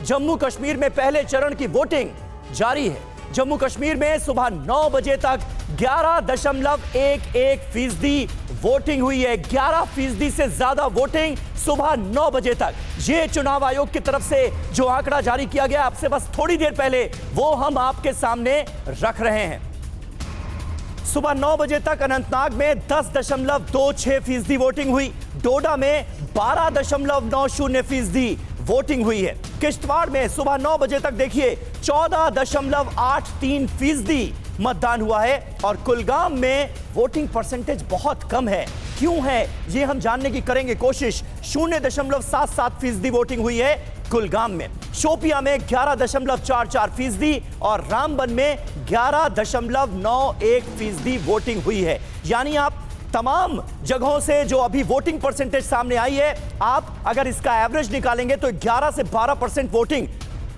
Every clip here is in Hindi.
जम्मू कश्मीर में पहले चरण की वोटिंग जारी है। जम्मू कश्मीर में सुबह 9 बजे तक 11.11% वोटिंग हुई है। 11% से ज्यादा वोटिंग सुबह 9 बजे तक। ये चुनाव आयोग की तरफ से जो आंकड़ा जारी किया गया आपसे बस थोड़ी देर पहले, वो हम आपके सामने रख रहे हैं। सुबह 9 बजे तक अनंतनाग में 10.26% वोटिंग हुई। डोडा में 12.90% वोटिंग हुई है। किश्तवाड़ में सुबह 9 बजे तक देखिए 14.83% मतदान हुआ है। और कुलगाम में वोटिंग परसेंटेज बहुत कम है। क्यों है ये हम जानने की करेंगे कोशिश। 0.77% वोटिंग हुई है कुलगाम में। शोपिया में 11.44% और रामबन में 11.91% वोटिंग हुई है। यानी आप तमाम जगहों से जो अभी वोटिंग परसेंटेज सामने आई है, आप अगर इसका एवरेज निकालेंगे तो 11 से 12% वोटिंग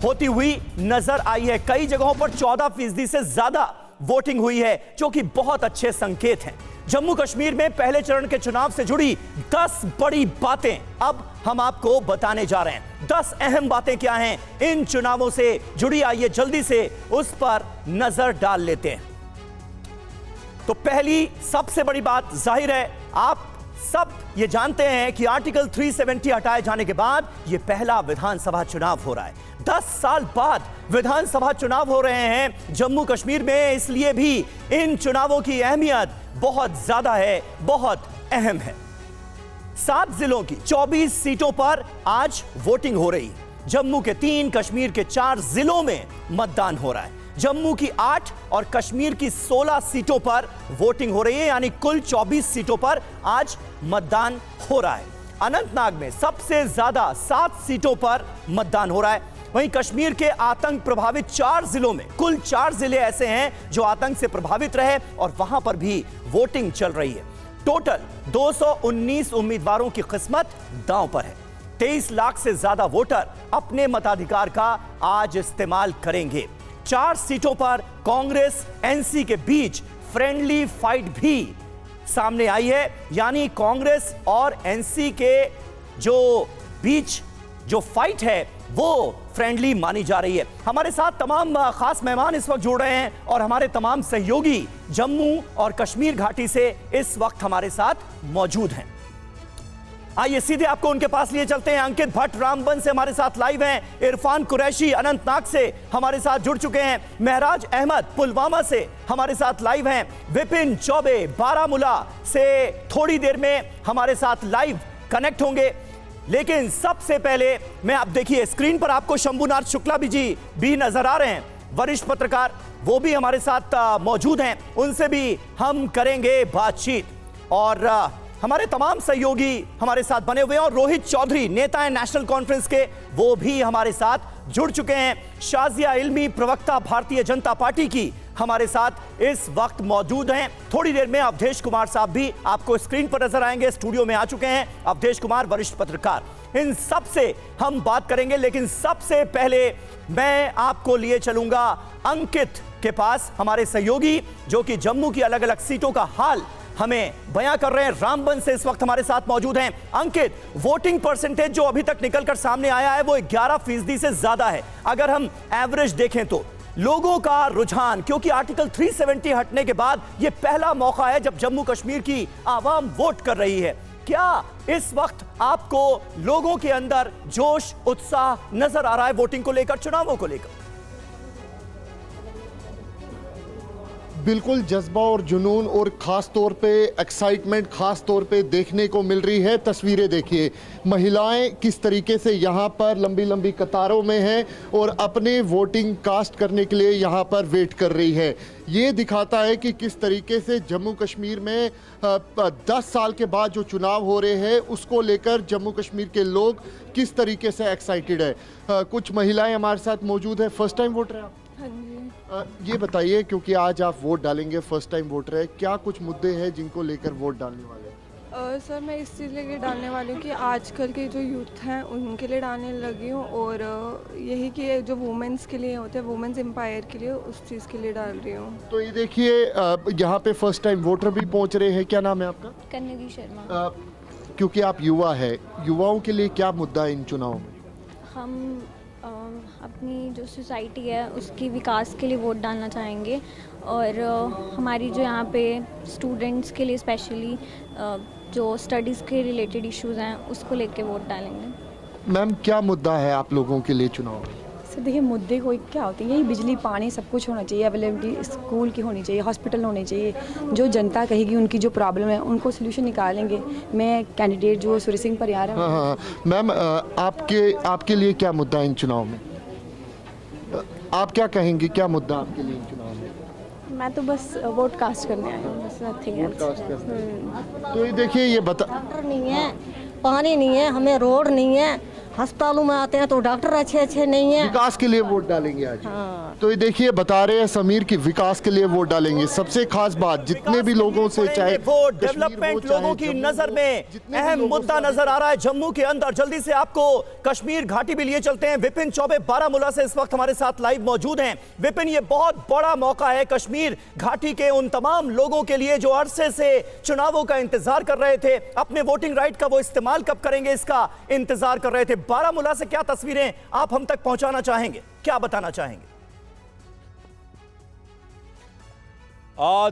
होती हुई नजर आई है। कई जगहों पर 14% से ज्यादा वोटिंग हुई है, जो कि बहुत अच्छे संकेत हैं। जम्मू कश्मीर में पहले चरण के चुनाव से जुड़ी 10 बड़ी बातें अब हम आपको बताने जा रहे हैं। 10 अहम बातें क्या हैं इन चुनावों से जुड़ी, आइए जल्दी से उस पर नजर डाल लेते हैं। तो पहली सबसे बड़ी बात, जाहिर है आप सब ये जानते हैं कि आर्टिकल 370 हटाए जाने के बाद यह पहला विधानसभा चुनाव हो रहा है। 10 साल बाद विधानसभा चुनाव हो रहे हैं जम्मू कश्मीर में, इसलिए भी इन चुनावों की अहमियत बहुत ज्यादा है, बहुत अहम है। 7 जिलों की 24 सीटों पर आज वोटिंग हो रही है। जम्मू के 3, कश्मीर के 4 जिलों में मतदान हो रहा है। जम्मू की 8 और कश्मीर की 16 सीटों पर वोटिंग हो रही है, यानी कुल 24 सीटों पर आज मतदान हो रहा है। अनंतनाग में सबसे ज्यादा 7 सीटों पर मतदान हो रहा है। वहीं कश्मीर के आतंक प्रभावित 4 जिलों में कुल 4 जिले ऐसे हैं जो आतंक से प्रभावित रहे और वहां पर भी वोटिंग चल रही है। टोटल 219 उम्मीदवारों की किस्मत दांव पर है। 23 लाख से ज्यादा वोटर अपने मताधिकार का आज इस्तेमाल करेंगे। 4 सीटों पर कांग्रेस एनसी के बीच फ्रेंडली फाइट भी सामने आई है, यानी कांग्रेस और एनसी के जो बीच जो फाइट है वो फ्रेंडली मानी जा रही है। हमारे साथ तमाम खास मेहमान इस वक्त जुड़ रहे हैं और हमारे तमाम सहयोगी जम्मू और कश्मीर घाटी से इस वक्त हमारे साथ मौजूद हैं। आइए सीधे आपको उनके पास लिए चलते हैं। अंकित भट्ट रामबन से हमारे साथ लाइव हैं। इरफान कुरैशी अनंतनाग से हमारे साथ जुड़ चुके हैं। महराज अहमद पुलवामा से हमारे साथ लाइव हैं। विपिन चौबे बारामूला से थोड़ी देर में हमारे साथ लाइव कनेक्ट होंगे। लेकिन सबसे पहले मैं, आप देखिए स्क्रीन पर आपको शंभुनाथ शुक्ला जी भी नजर आ रहे हैं, वरिष्ठ पत्रकार, वो भी हमारे साथ मौजूद हैं। उनसे भी हम करेंगे बातचीत और हमारे तमाम सहयोगी हमारे साथ बने हुए हैं। और रोहित चौधरी नेता है नेशनल कॉन्फ्रेंस के, वो भी हमारे साथ जुड़ चुके हैं। शाजिया इल्मी प्रवक्ता भारतीय जनता पार्टी की हमारे साथ इस वक्त मौजूद हैं। थोड़ी देर में अवधेश कुमार साहब भी आपको स्क्रीन पर नजर आएंगे, स्टूडियो में आ चुके हैं। अवधेश कुमार वरिष्ठ पत्रकार, इन सब से हम बात करेंगे। लेकिन सबसे पहले मैं आपको लिए चलूंगा अंकित के पास, हमारे सहयोगी जो कि जम्मू की अलग अलग सीटों का हाल हमें बयां कर रहे हैं। रामबन से इस वक्त हमारे साथ मौजूद हैं। अंकित, वोटिंग परसेंटेज जो अभी तक निकलकर सामने आया है वो 11% से ज्यादा है। अगर हम एवरेज देखें तो लोगों का रुझान, क्योंकि आर्टिकल 370 हटने के बाद यह पहला मौका है जब जम्मू कश्मीर की आवाम वोट कर रही है, क्या इस वक्त आपको लोगों के अंदर जोश उत्साह नजर आ रहा है वोटिंग को लेकर, चुनावों को लेकर? बिल्कुल जज्बा और जुनून और ख़ास तौर पे एक्साइटमेंट ख़ास तौर पे देखने को मिल रही है। तस्वीरें देखिए, महिलाएं किस तरीके से यहाँ पर लंबी लंबी कतारों में हैं और अपने वोटिंग कास्ट करने के लिए यहाँ पर वेट कर रही है। ये दिखाता है कि किस तरीके से जम्मू कश्मीर में 10 साल के बाद जो चुनाव हो रहे हैं उसको लेकर जम्मू कश्मीर के लोग किस तरीके से एक्साइटेड है। कुछ महिलाएँ हमारे साथ मौजूद है। फर्स्ट टाइम वोटर हैं आप? हाँ जी। ये बताइए, क्योंकि आज आप वोट डालेंगे, फर्स्ट टाइम वोटर है, क्या कुछ मुद्दे हैं जिनको लेकर वोट डालने वाले हैं? सर मैं इस चीज़ लेके डालने वाली हूँ कि आजकल के जो यूथ हैं उनके लिए डालने लगी हूँ और यही कि जो वुमेंस के लिए होते हैं, वुमेंस एम्पायर के लिए, उस चीज़ के लिए डाल रही हूँ। तो ये देखिए यहाँ पे फर्स्ट टाइम वोटर भी पहुँच रहे हैं। क्या नाम है आपका? कन्नगी शर्मा। क्योंकि आप युवा है, युवाओं के लिए क्या मुद्दा है इन चुनावों में? हम अपनी जो सोसाइटी है उसकी विकास के लिए वोट डालना चाहेंगे और हमारी जो यहाँ पे स्टूडेंट्स के लिए स्पेशली जो स्टडीज़ के रिलेटेड इश्यूज़ हैं उसको लेके वोट डालेंगे। मैम, क्या मुद्दा है आप लोगों के लिए चुनाव में? सर देखिए, मुद्दे कोई क्या होते हैं, यही बिजली पानी सब कुछ होना चाहिए, अवेलेबिलिटी स्कूल की होनी चाहिए, हॉस्पिटल होने चाहिए। जो जनता कहेगी उनकी जो प्रॉब्लम है उनको सोल्यूशन निकालेंगे। मैं कैंडिडेट जो सूर्य सिंह परियार है। हाँ, मैम, आपके लिए क्या मुद्दा है इन चुनाव में? आप क्या कहेंगे, क्या मुद्दा आपके लिए इन चुनाव में? मैं तो बस वोट कास्ट करने आई हूँ, बस नथिंग एल्स। तो ये देखिए, ये बता डॉक्टर नहीं है, पानी नहीं है, हमें रोड नहीं है, अस्पतालों में आते हैं तो डॉक्टर अच्छे नहीं हैं। विकास के लिए वोट डालेंगे आज। हाँ। तो ये देखिए, बता रहे हैं समीर की विकास के लिए वोट डालेंगे। सबसे खास बात, जितने भी लोगों से चाहे वो डेवलपमेंट लोगों की नजर में अहम मुद्दा नजर आ रहा है जम्मू के अंदर। जल्दी से आपको कश्मीर घाटी भी लिए चलते हैं। विपिन चौबे बारामूला से इस वक्त हमारे साथ लाइव मौजूद हैं। विपिन, ये बहुत बड़ा मौका है कश्मीर घाटी के उन तमाम लोगों के लिए जो अरसे से चुनावों का इंतजार कर रहे थे। अपने वोटिंग राइट का वो इस्तेमाल कब करेंगे, इसका इंतजार कर रहे थे। बारामूला से क्या तस्वीरें आप हम तक पहुंचाना चाहेंगे, क्या बताना चाहेंगे?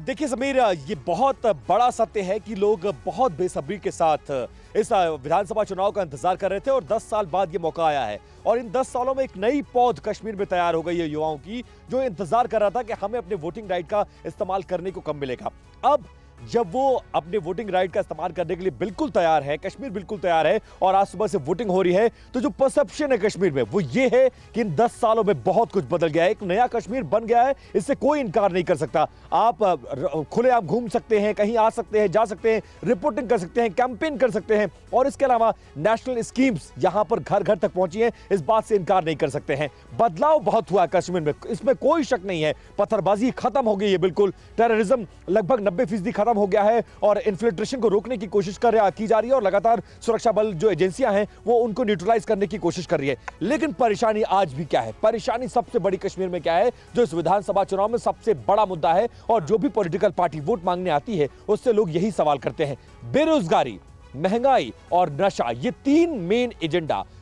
देखिए समीर, ये बहुत बड़ा सत्य है कि लोग बहुत बेसब्री के साथ इस विधानसभा चुनाव का इंतजार कर रहे थे और 10 साल बाद ये मौका आया है। और इन 10 सालों में एक नई पौध कश्मीर में तैयार हो गई है युवाओं की, जो इंतजार कर रहा था कि हमें अपने वोटिंग राइट का इस्तेमाल करने को कब मिलेगा। अब जब वो अपने वोटिंग राइट का इस्तेमाल करने के लिए बिल्कुल तैयार है, कश्मीर बिल्कुल तैयार है और आज सुबह से वोटिंग हो रही है, तो जो परसेप्शन है कश्मीर में वो ये है कि इन 10 सालों में बहुत कुछ बदल गया है। एक नया कश्मीर बन गया है, इससे कोई इनकार नहीं कर सकता। आप खुलेआम घूम सकते हैं, कहीं आ सकते हैं, जा सकते हैं, रिपोर्टिंग कर सकते हैं, कैंपेन कर सकते हैं और इसके अलावा नेशनल स्कीम्स यहां पर घर घर तक पहुंची हैं, इस बात से इनकार नहीं कर सकते हैं। बदलाव बहुत हुआ है कश्मीर में, इसमें कोई शक नहीं है। पत्थरबाजी खत्म हो गई है बिल्कुल, टेररिज्म लगभग 90% खत्म हो गया है और इन्फिल्ट्रेशन को रोकने की कोशिश की जा रही है और लगातार सुरक्षा बल जो एजेंसियां हैं वो उनको न्यूट्रलाइज करने की कोशिश कर रही है। लेकिन परेशानी आज भी क्या है, परेशानी सबसे बड़ी कश्मीर में क्या है, जो इस विधानसभा चुनाव में सबसे बड़ा मुद्दा है और जो भी पॉलिटिकल पार्टी वोट मांगने आती है उससे लोग यही सवाल करते हैं। बेरोजगारी, महंगाई और नशा, ये 3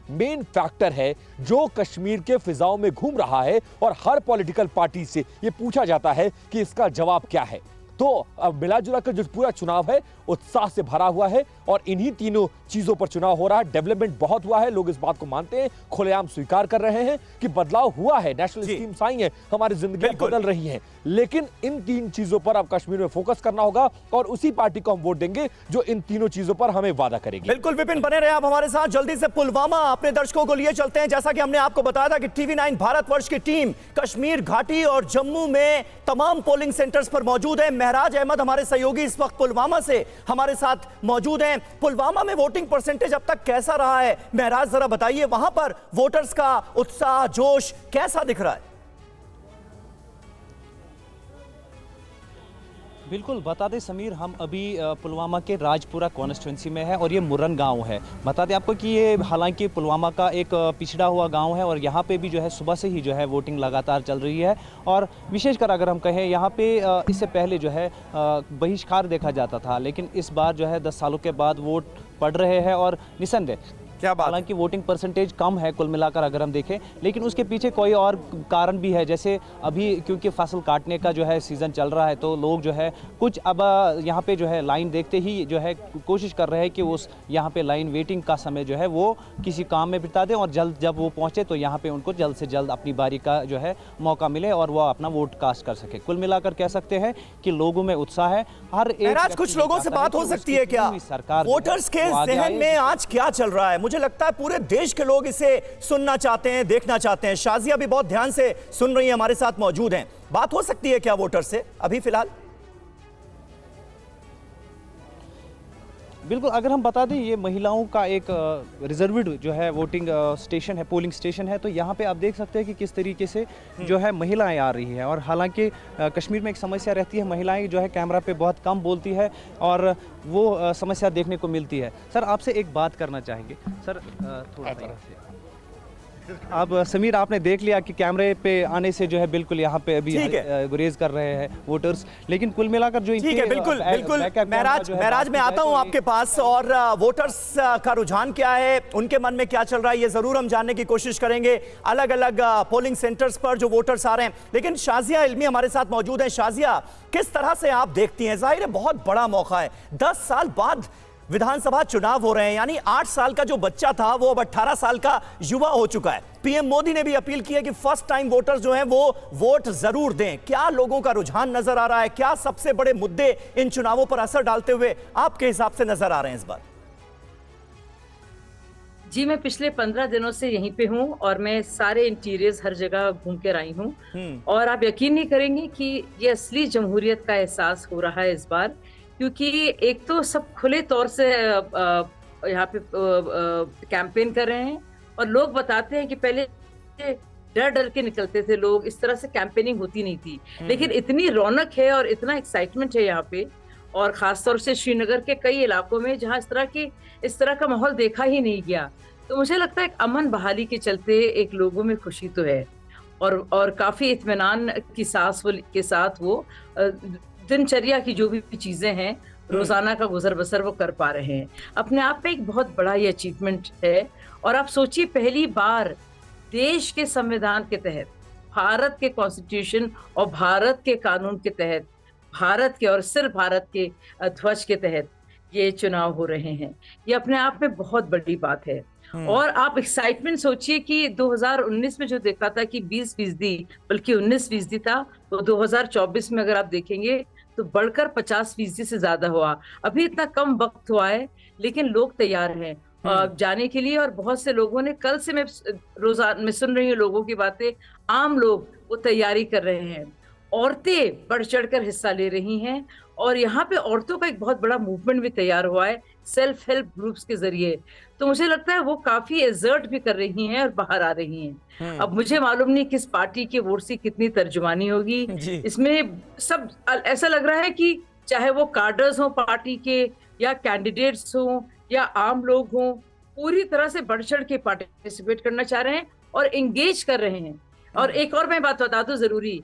मेन फैक्टर है जो कश्मीर के फिजाओं में घूम रहा है और हर पॉलिटिकल पार्टी से यह पूछा जाता है कि इसका जवाब क्या है। तो अब मिला जुला कर जो पूरा चुनाव है उत्साह से भरा हुआ है और इन्हीं तीनों चीजों पर चुनाव हो रहा है। डेवलपमेंट बहुत हुआ है, लोग इस बात को मानते हैं, खुलेआम स्वीकार कर रहे हैं कि बदलाव हुआ है, नेशनल स्कीम्स आई हैं, हमारी जिंदगी बदल रही हैं। लेकिन इन 3 चीजों पर अब कश्मीर में फोकस करना होगा और उसी पार्टी को हम वोट देंगे जो इन तीनों चीजों पर हमें वादा करेगी। बिल्कुल विपिन, बने रहे आप हमारे साथ। जल्दी से पुलवामा अपने दर्शकों को लिए चलते हैं। जैसा कि हमने आपको बताया था कि TV9 भारतवर्ष की टीम कश्मीर घाटी और जम्मू में तमाम पोलिंग सेंटर्स पर मौजूद है। महराज अहमद हमारे सहयोगी इस वक्त पुलवामा से हमारे साथ मौजूद हैं। पुलवामा में वोटिंग परसेंटेज अब तक कैसा रहा है महराज, जरा बताइए, वहां पर वोटर्स का उत्साह, जोश कैसा दिख रहा है? बिल्कुल, बता दें समीर, हम अभी पुलवामा के राजपुरा कॉन्स्टिट्यूंसी में है और ये मुरन गांव है। बता दें आपको कि ये हालांकि पुलवामा का एक पिछड़ा हुआ गांव है और यहाँ पे भी जो है सुबह से ही जो है वोटिंग लगातार चल रही है। और विशेषकर अगर हम कहें यहाँ पे इससे पहले जो है बहिष्कार देखा जाता था, लेकिन इस बार जो है 10 सालों के बाद वोट पड़ रहे हैं और निसंदेह क्या बात, हालांकि वोटिंग परसेंटेज कम है कुल मिलाकर अगर हम देखें, लेकिन उसके पीछे कोई और कारण भी है। जैसे अभी क्योंकि फसल काटने का जो है सीज़न चल रहा है तो लोग जो है कुछ अब यहाँ पे जो है लाइन देखते ही जो है कोशिश कर रहे हैं कि उस यहाँ पे लाइन वेटिंग का समय जो है वो किसी काम में बिता दें और जल्द जब वो पहुँचे तो यहाँ पे उनको जल्द से जल्द अपनी बारी का जो है मौका मिले और वो अपना वोट कास्ट कर सके। कुल मिलाकर कह सकते हैं कि लोगों में उत्साह है। हर एक कुछ लोगों से बात हो सकती है क्या, सरकार वोटर्स के जहन में आज क्या चल रहा है? मुझे लगता है पूरे देश के लोग इसे सुनना चाहते हैं, देखना चाहते हैं। शाजिया भी बहुत ध्यान से सुन रही है, हमारे साथ मौजूद हैं। बात हो सकती है क्या वोटर से अभी फिलहाल? बिल्कुल, अगर हम बता दें ये महिलाओं का एक रिजर्व्ड जो है वोटिंग स्टेशन है, पोलिंग स्टेशन है, तो यहाँ पे आप देख सकते हैं कि किस तरीके से जो है महिलाएं आ रही हैं। और हालांकि कश्मीर में एक समस्या रहती है, महिलाएं जो है कैमरा पे बहुत कम बोलती है और वो समस्या देखने को मिलती है। सर आपसे एक बात करना चाहेंगे सर, थोड़ा सा अब समीर, आपने देख लिया कि कैमरे पे आने से जो है बिल्कुल यहाँ पे अभी ठीक है। गुरेज कर रहे हैं वोटर्स, लेकिन कुल मिलाकर जो ठीक है, बिल्कुल बिल्कुल महराज मैं आता हूं आपके पास, और वोटर्स का रुझान क्या है, उनके मन में क्या चल रहा है, ये जरूर हम जानने की कोशिश करेंगे अलग अलग पोलिंग सेंटर्स पर जो वोटर्स आ रहे हैं। लेकिन शाजिया इल्मी हमारे साथ मौजूद हैं। शाजिया, किस तरह से आप देखती हैं, जाहिर है बहुत बड़ा मौका है, 10 साल बाद विधानसभा चुनाव हो रहे हैं, यानी 8 साल का जो बच्चा था वो अब 18 साल का युवा हो चुका है। पीएम मोदी ने भी अपील की है कि फर्स्ट टाइम वोटर्स जो हैं वो वोट जरूर दें। क्या लोगों का रुझान नजर आ रहा है, क्या सबसे बड़े मुद्दे इन चुनावों पर असर डालते हुए आपके हिसाब से नजर आ रहे हैं इस बार? जी, मैं पिछले 15 दिनों से यहीं पे हूँ और मैं सारे इंटीरियर्स हर जगह घूम कर आई हूँ, और आप यकीन नहीं करेंगे कि ये असली जमहूरियत का एहसास हो रहा है इस बार, क्योंकि एक तो सब खुले तौर से यहाँ पे कैंपेन कर रहे हैं, और लोग बताते हैं कि पहले डर डर के निकलते थे लोग, इस तरह से कैंपेनिंग होती नहीं थी, लेकिन इतनी रौनक है और इतना एक्साइटमेंट है यहाँ पे, और खासतौर से श्रीनगर के कई इलाकों में जहाँ इस तरह का माहौल देखा ही नहीं गया। तो मुझे लगता है अमन बहाली के चलते एक लोगों में खुशी तो है, और काफी इत्मीनान की सांस के साथ वो दिनचर्या की जो भी चीजें हैं, रोजाना का गुजर बसर वो कर पा रहे हैं। अपने आप में एक बहुत बड़ा ये अचीवमेंट है। और आप सोचिए, पहली बार देश के संविधान के तहत, भारत के कॉन्स्टिट्यूशन और भारत के कानून के तहत, भारत के और सिर्फ भारत के ध्वज के तहत ये चुनाव हो रहे हैं। ये अपने आप में बहुत बड़ी बात है। और आप एक्साइटमेंट सोचिए कि 2019 में जो देखा था कि 20% बल्कि 19% था, तो 2024 में अगर आप देखेंगे तो बढ़कर 50% से ज्यादा हुआ। अभी इतना कम वक्त हुआ है, लेकिन लोग तैयार हैं जाने के लिए। और बहुत से लोगों ने, कल से मैं रोजाना मैं सुन रही हूँ लोगों की बातें, आम लोग वो तैयारी कर रहे हैं, औरतें बढ़ चढ़कर हिस्सा ले रही हैं, और यहाँ पे औरतों का एक बहुत बड़ा मूवमेंट भी तैयार हुआ है सेल्फ हेल्प ग्रुप्स के जरिए। तो मुझे लगता है वो काफी एजर्ट भी कर रही हैं और बाहर आ रही हैं। अब मुझे मालूम नहीं किस पार्टी के वोट से कितनी तर्जुमानी होगी इसमें। सब ऐसा लग रहा है कि चाहे वो कार्डर्स हो पार्टी के, या कैंडिडेट्स हो, या आम लोग हों, पूरी तरह से बढ़ चढ़ के पार्टिसिपेट करना चाह रहे हैं और एंगेज कर रहे हैं। और एक और मैं बात बता दूं जरूरी,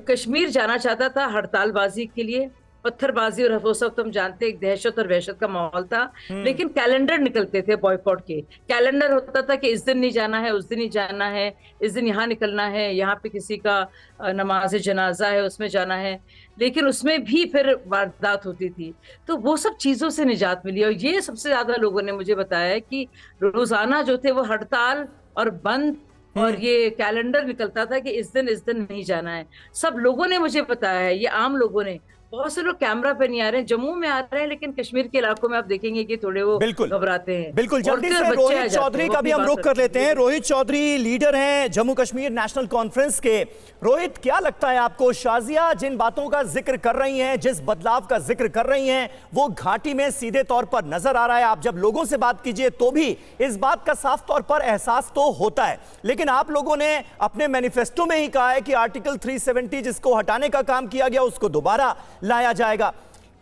कश्मीर जाना चाहता था हड़तालबाजी के लिए, पत्थरबाजी, और वो सब तुम जानते हैं, एक दहशत और वहशत का माहौल था, लेकिन कैलेंडर निकलते थे बॉयकॉट के। कैलेंडर होता था कि इस दिन नहीं जाना है, उस दिन नहीं जाना है, इस दिन यहाँ निकलना है, यहाँ पे किसी का नमाज जनाजा है उसमें जाना है, लेकिन उसमें भी फिर वारदात होती थी। तो वो सब चीजों से निजात मिली। और ये सबसे ज्यादा लोगों ने मुझे बताया कि रोजाना जो थे वो हड़ताल और बंद, और ये कैलेंडर निकलता था कि इस दिन नहीं जाना है। सब लोगों ने मुझे बताया है, ये आम लोगों ने। बहुत से लोग कैमरा पे नहीं आ रहे हैं, जम्मू में आ रहे हैं, लेकिन कश्मीर के इलाकों में आप देखेंगे कि थोड़े वो घबराते हैं। बिल्कुल, जल्दी से रोहित चौधरी का भी हम रुख कर लेते हैं। रोहित चौधरी लीडर हैं जम्मू कश्मीर नेशनल कॉन्फ्रेंस के। रोहित, क्या लगता है आपको, शाजिया जिन बातों का जिक्र कर रही हैं, जिस बदलाव का जिक्र कर रही हैं, वो घाटी में सीधे तौर पर नजर आ रहा है? आप जब लोगों से बात कीजिए तो भी इस बात का साफ तौर पर एहसास तो होता है, लेकिन आप लोगों ने अपने मैनिफेस्टो में ही कहा है कि आर्टिकल 370 जिसको हटाने का काम किया गया उसको दोबारा लाया जाएगा।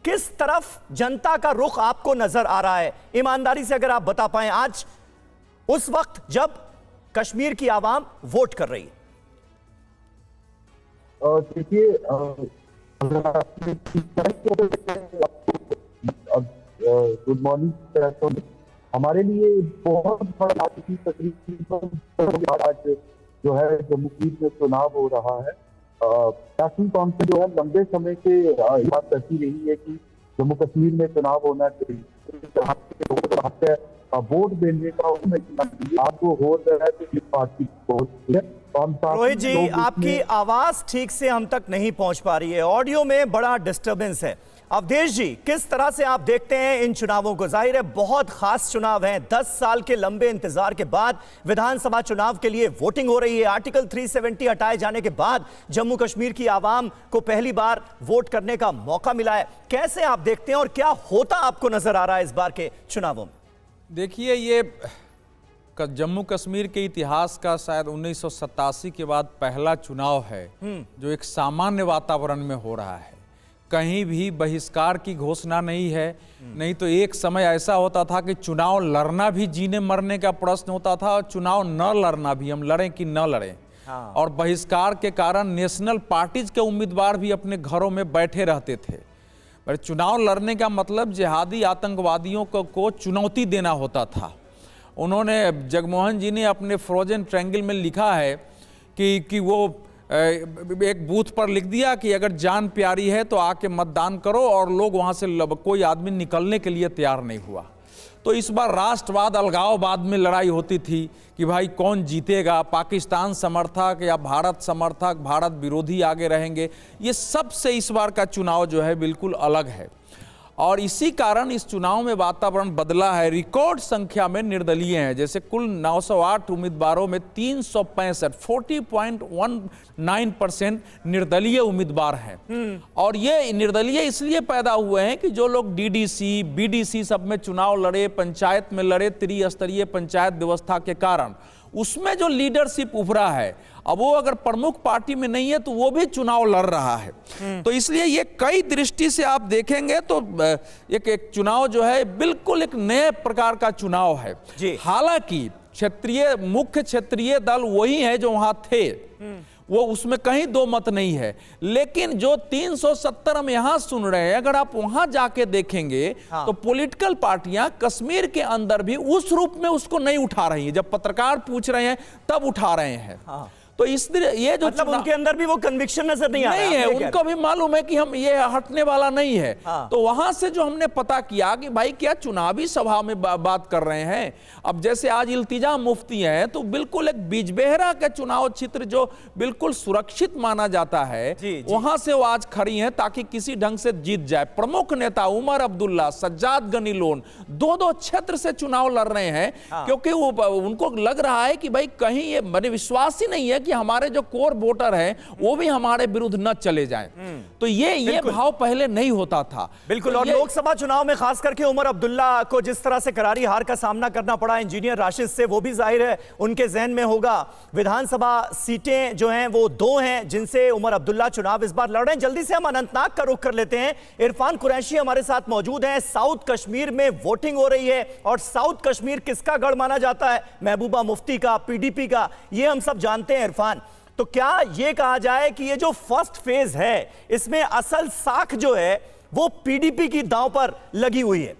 किस तरफ जनता का रुख आपको नजर आ रहा है, ईमानदारी से अगर आप बता पाएं, आज उस वक्त जब कश्मीर की आवाम वोट कर रही है? देखिए, गुड मॉर्निंग। हमारे लिए बहुत बड़ा तकरीब आज जो है जम्मू कश्मीर में चुनाव हो रहा है। नेशनल कॉन्फ्रेंस जो है लंबे समय से बात करती रही है कि जम्मू कश्मीर में चुनाव होना चाहिए, वोट देने का आपको हो रहा है तो पार्टी रोहित जी, आपकी आवाज ठीक से हम तक नहीं पहुंच पा रही है, ऑडियो में बड़ा डिस्टरबेंस है। अवधेश जी, किस तरह से आप देखते हैं इन चुनावों को? जाहिर है बहुत खास चुनाव हैं, 10 साल के लंबे इंतजार के बाद विधानसभा चुनाव के लिए वोटिंग हो रही है। आर्टिकल 370 हटाए जाने के बाद जम्मू कश्मीर की आवाम को पहली बार वोट करने का मौका मिला है। कैसे आप देखते हैं और क्या होता आपको नजर आ रहा है इस बार के चुनावों में? देखिए, ये जम्मू कश्मीर के इतिहास का शायद 1987 के बाद पहला चुनाव है जो एक सामान्य वातावरण में हो रहा है। कहीं भी बहिष्कार की घोषणा नहीं है। नहीं तो एक समय ऐसा होता था कि चुनाव लड़ना भी जीने मरने का प्रश्न होता था और चुनाव न लड़ना भी, हम लड़ें कि न लड़ें। और बहिष्कार के कारण नेशनल पार्टीज के उम्मीदवार भी अपने घरों में बैठे रहते थे। पर चुनाव लड़ने का मतलब जिहादी आतंकवादियों को चुनौती देना होता था। उन्होंने, जगमोहन जी ने अपने फ्रोजन ट्रायंगल में लिखा है कि वो एक बूथ पर लिख दिया कि अगर जान प्यारी है तो आके मतदान करो, और लोग वहाँ से कोई आदमी निकलने के लिए तैयार नहीं हुआ। तो इस बार राष्ट्रवाद अलगाववाद में लड़ाई होती थी कि भाई कौन जीतेगा, पाकिस्तान समर्थक या भारत समर्थक, भारत विरोधी आगे रहेंगे। ये सबसे इस बार का चुनाव जो है बिल्कुल अलग है, और इसी कारण इस चुनाव में वातावरण बदला है। रिकॉर्ड संख्या में निर्दलीय हैं, जैसे कुल 908 उम्मीदवारों में 365 40.19% निर्दलीय उम्मीदवार हैं। और ये निर्दलीय इसलिए पैदा हुए हैं कि जो लोग डीडीसी, बीडीसी सब में चुनाव लड़े, पंचायत में लड़े, त्रिस्तरीय पंचायत व्यवस्था के कारण उसमें जो लीडरशिप उभरा है, अब वो अगर प्रमुख पार्टी में नहीं है तो वो भी चुनाव लड़ रहा है। तो इसलिए ये कई दृष्टि से आप देखेंगे तो एक चुनाव जो है बिल्कुल एक नए प्रकार का चुनाव है। हालांकि मुख्य क्षेत्रीय दल वही है जो वहां थे, वो उसमें कहीं दो मत नहीं है। लेकिन जो 370 हम यहां सुन रहे हैं, अगर आप वहां जाके देखेंगे तो पॉलिटिकल पार्टियां कश्मीर के अंदर भी उस रूप में उसको नहीं उठा रही हैं। जब पत्रकार पूछ रहे हैं तब उठा रहे हैं। तो इस ये जो मतलब उनके अंदर भी वो कन्विक्शन नजर नहीं आ रहा है, उनको भी मालूम है कि हम ये हटने वाला नहीं है। तो वहां से जो हमने पता किया कि भाई क्या चुनावी सभा में बात कर रहे हैं। अब जैसे आज इल्तिजा मुफ्ती हैं, तो बिल्कुल एक बिजबेहरा का चुनाव क्षेत्र जो बिल्कुल सुरक्षित माना जाता है, वहां से वो आज खड़ी हैं ताकि किसी ढंग से जीत जाए। प्रमुख नेता उमर अब्दुल्ला, सज्जाद गनी लोन, दो क्षेत्र से चुनाव लड़ रहे हैं, क्योंकि उनको लग रहा है कि भाई कहीं ये मैंने विश्वास ही नहीं है कि हमारे जो कोर वोटर हैं वो भी हमारे विरुद्ध न चले जाएं। तो ये भाव पहले नहीं होता था। बिल्कुल। और लोकसभा चुनाव में खास करके उमर अब्दुल्ला को जिस तरह से करारी हार का सामना करना पड़ा इंजीनियर राशिद से, वो भी जाहिर है उनके जहन में होगा। विधानसभा सीटें जो हैं वो 2 हैं जिनसे उमर अब्दुल्ला चुनाव इस बार लड़ रहे हैं। जल्दी से हम अनंतनाग का रुख कर लेते हैं। इरफान कुरैशी हमारे साथ मौजूद हैं। साउथ कश्मीर में वोटिंग हो रही है, और साउथ कश्मीर किसका गढ़ माना जाता है? महबूबा मुफ्ती का, पीडीपी का, ये हम सब जानते हैं इरफान। तो क्या ये कहा जाए कि ये जो फर्स्ट फेज है इसमें असल साख जो है वो पीडीपी की दांव पर लगी हुई है?